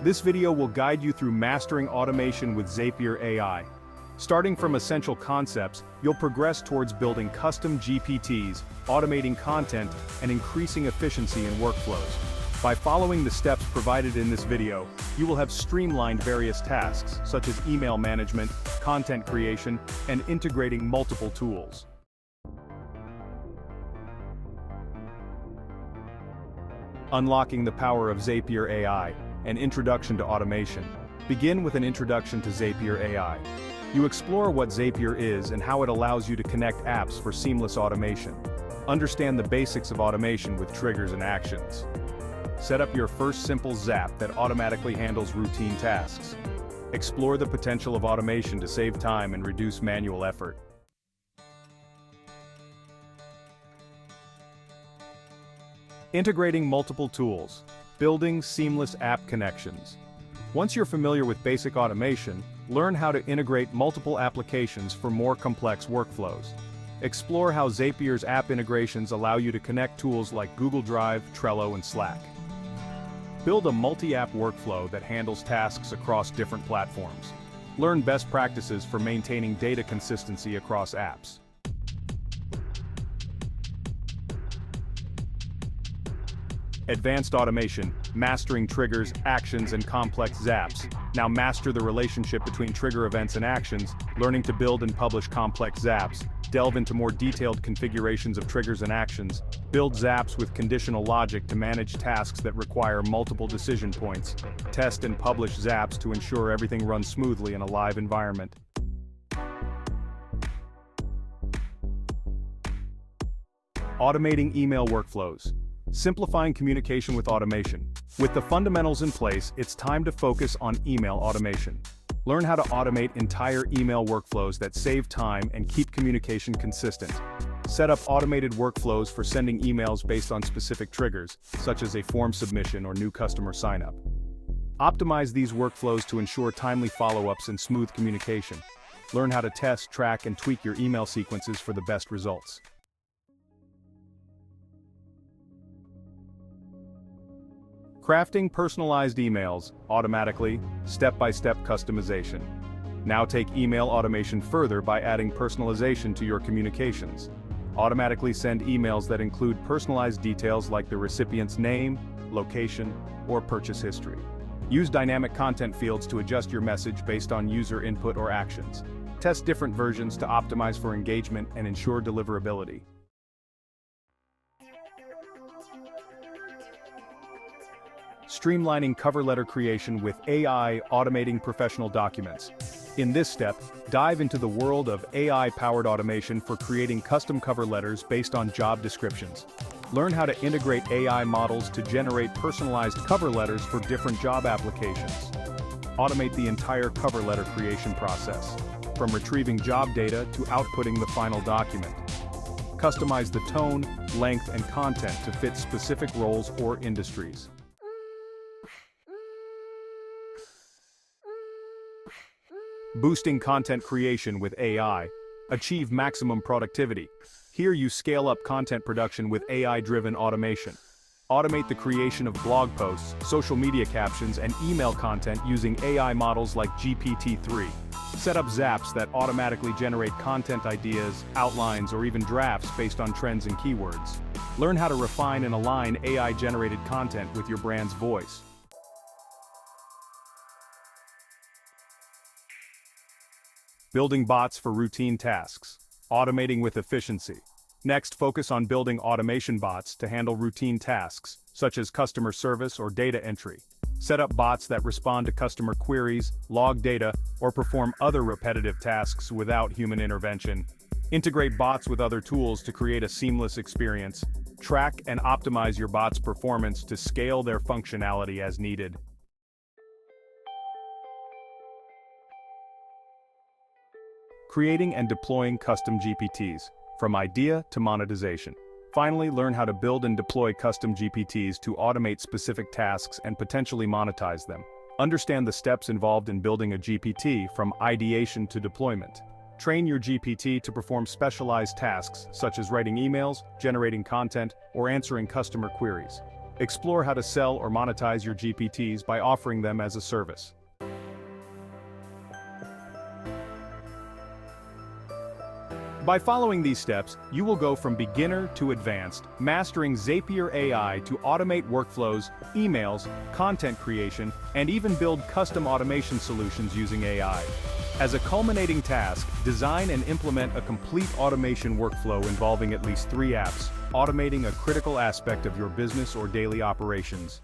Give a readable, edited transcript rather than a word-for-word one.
This video will guide you through mastering automation with Zapier AI. Starting from essential concepts, you'll progress towards building custom GPTs, automating content, and increasing efficiency in workflows. By following the steps provided in this video, you will have streamlined various tasks, such as email management, content creation, and integrating multiple tools. Unlocking the power of Zapier AI, an introduction to automation. Begin with an introduction to Zapier AI. You explore what Zapier is and how it allows you to connect apps for seamless automation. Understand the basics of automation with triggers and actions. Set up your first simple Zap that automatically handles routine tasks. Explore the potential of automation to save time and reduce manual effort. Integrating multiple tools. Building seamless app connections. Once you're familiar with basic automation, learn how to integrate multiple applications for more complex workflows. Explore how Zapier's app integrations allow you to connect tools like Google Drive, Trello, and Slack. Build a multi-app workflow that handles tasks across different platforms. Learn best practices for maintaining data consistency across apps. Advanced automation, mastering triggers, actions, and complex Zaps. Now master the relationship between trigger events and actions, learning to build and publish complex Zaps. Delve into more detailed configurations of triggers and actions. Build Zaps with conditional logic to manage tasks that require multiple decision points. Test and publish Zaps to ensure everything runs smoothly in a live environment. Automating email workflows. Simplifying communication with automation. With the fundamentals in place, it's time to focus on email automation. Learn how to automate entire email workflows that save time and keep communication consistent. Set up automated workflows for sending emails based on specific triggers, such as a form submission or new customer sign-up. Optimize these workflows to ensure timely follow-ups and smooth communication. Learn how to test, track, and tweak your email sequences for the best results. Crafting personalized emails, automatically, step-by-step customization. Now take email automation further by adding personalization to your communications. Automatically send emails that include personalized details like the recipient's name, location, or purchase history. Use dynamic content fields to adjust your message based on user input or actions. Test different versions to optimize for engagement and ensure deliverability. Streamlining cover letter creation with AI, automating professional documents. In this step, dive into the world of AI-powered automation for creating custom cover letters based on job descriptions. Learn how to integrate AI models to generate personalized cover letters for different job applications. Automate the entire cover letter creation process, from retrieving job data to outputting the final document. Customize the tone, length, and content to fit specific roles or industries. Boosting content creation with AI. Achieve maximum productivity. Here you scale up content production with AI-driven automation. Automate the creation of blog posts, social media captions, and email content using AI models like GPT-3. Set up Zaps that automatically generate content ideas, outlines, or even drafts based on trends and keywords. Learn how to refine and align AI-generated content with your brand's voice. Building bots for routine tasks. Automating with efficiency. Next, focus on building automation bots to handle routine tasks, such as customer service or data entry. Set up bots that respond to customer queries, log data, or perform other repetitive tasks without human intervention. Integrate bots with other tools to create a seamless experience. Track and optimize your bots' performance to scale their functionality as needed. Creating and deploying custom GPTs, from idea to monetization. Finally, learn how to build and deploy custom GPTs to automate specific tasks and potentially monetize them. Understand the steps involved in building a GPT from ideation to deployment. Train your GPT to perform specialized tasks such as writing emails, generating content, or answering customer queries. Explore how to sell or monetize your GPTs by offering them as a service. By following these steps, you will go from beginner to advanced, mastering Zapier AI to automate workflows, emails, content creation, and even build custom automation solutions using AI. As a culminating task, design and implement a complete automation workflow involving at least 3 apps, automating a critical aspect of your business or daily operations.